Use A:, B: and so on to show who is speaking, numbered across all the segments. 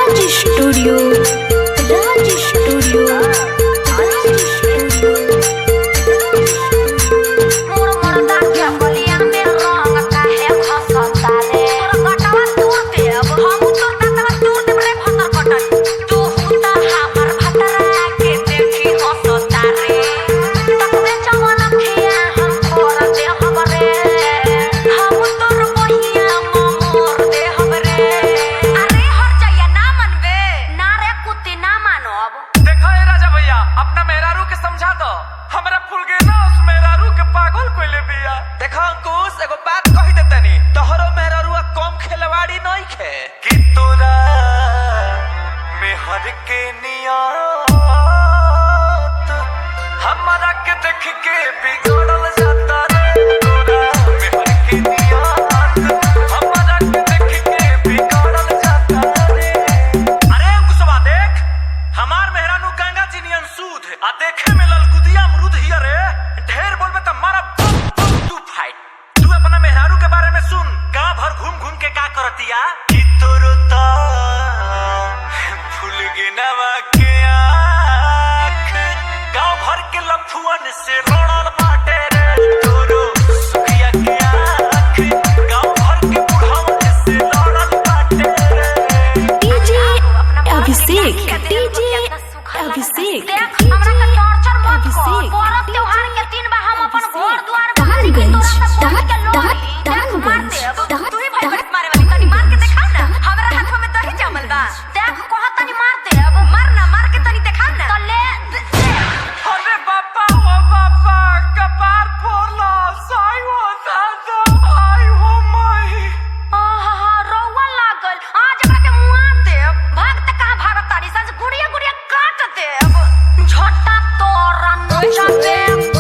A: राज studio, राज studio, राज studio.
B: देखो अंकुश एगो बात कही देतनी तोहरो मेहरारुआ कम खेलवाड़ी नहीं खे कि तोरा मेहर के नियत हमरा के देख के बिगड़ल जाता रे तोरा मेहर के नियत हमरा के देख के बिगड़ल जाता रे। अरे अंकुशवा देख हमार मेहरानू गंगा जी नियन सूद आ देखे में ललगुदिया अमरूद हिया रे ढेर बोलबे त मारा तू अपना मेहरारू के बारे में सुन गांव भर घूम घूम के का करतिया कि तोरता फूल गिनवा के आँख गांव भर के लफुअन से रोड़ल बाटे रे तोरो सुखिया के आँख गांव भर के बुढ़ावन से रोड़ल बाटे रे।
A: डीजे अभिषेक, डीजे अभिषेक,
C: देख हमरा के टॉर्चर मत कर। पर्व त्योहार के दिन बा हम अपन घर द्वार भारी के तोरा सब के लोग मार देब। तू ही भाई मारे वाली तनी मार के देखा ना हमरा हाथ में दही जमल बा। देख कह तनी मार देब मार ना मार के तनी देखा ना तो ले।
B: अरे बापा ओ बापा कपार फोड़ला साई हो दादा आई हो माई।
C: आहा रोवा लागल आज एकरा के मुआ देब। भाग त कहां भागत तारी संग गुड़िया गुड़िया काट देब। झोटा तोरा नोचा देब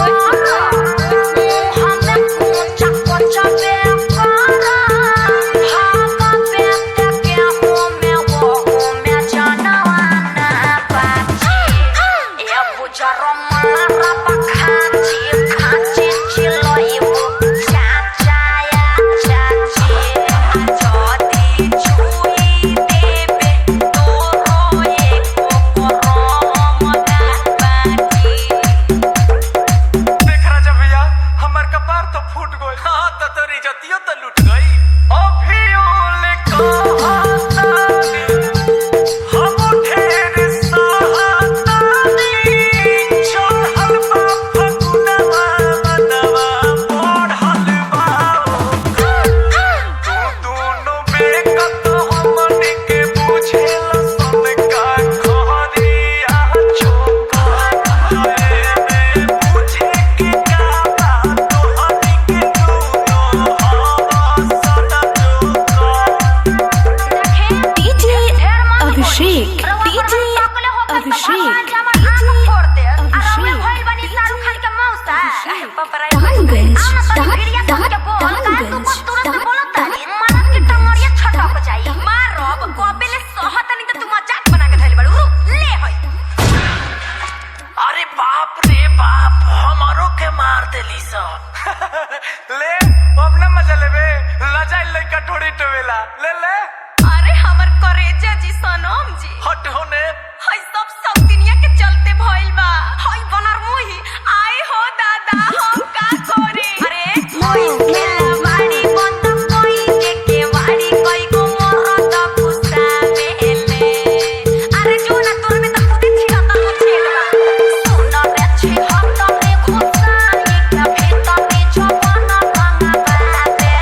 B: ले अपना मजा लेबे लजाई लइका ढोड़ी टवेला ले ले।
C: अरे हमर करेजा जी सनम जी
B: हट होने
C: हई सब दुनिया के चलते भइल बा। हई बनर मुही आए हो दादा हम का करे। अरे होई खेला बाड़ी बंद कोई के वाड़ी कोई को मरद गुस्सा बेले। अरे जो ना तोर में त खुद छिड़ा त छेलवा सुन रे छे हम त में गुस्सा एक भेट में छपना भांगा बाते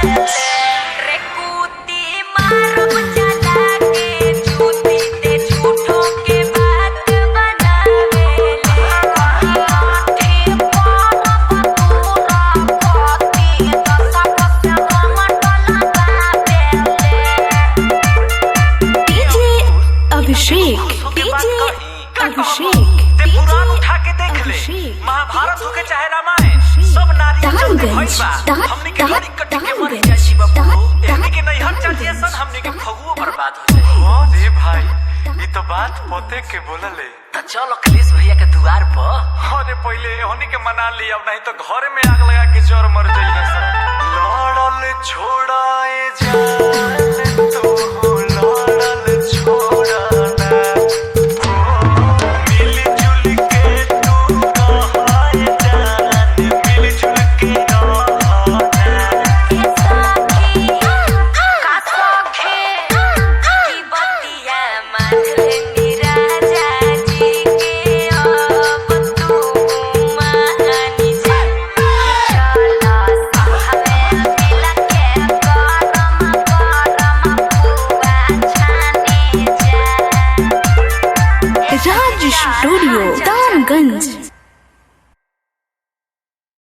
C: रे कुती मारो चला के झूठी ते झूठो के बात बनावे ले आठे पर पतूरा कोती दसा कसा मटला बाते
A: डीजे अभिषेक, डीजे अभिषेक,
B: ते पुराण उठा के देख ले महाभारत हो के चाहे रामायण सब नारी
A: डालगंज,
B: हमनी के बड़ी कटी के मर जाई बाबू हमनी के नहीं हर चाहिए सन हमनी के फगुओ बर्बाद हो जाए। हां रे भाई ई तो बात पोते के बोलले त चल अखिलेश भैया के द्वार पर। अरे पहले हमनी के मना ली अब नहीं तो घर में आग लगा के जोर मर जाइए सब। लड़ल छोड़ा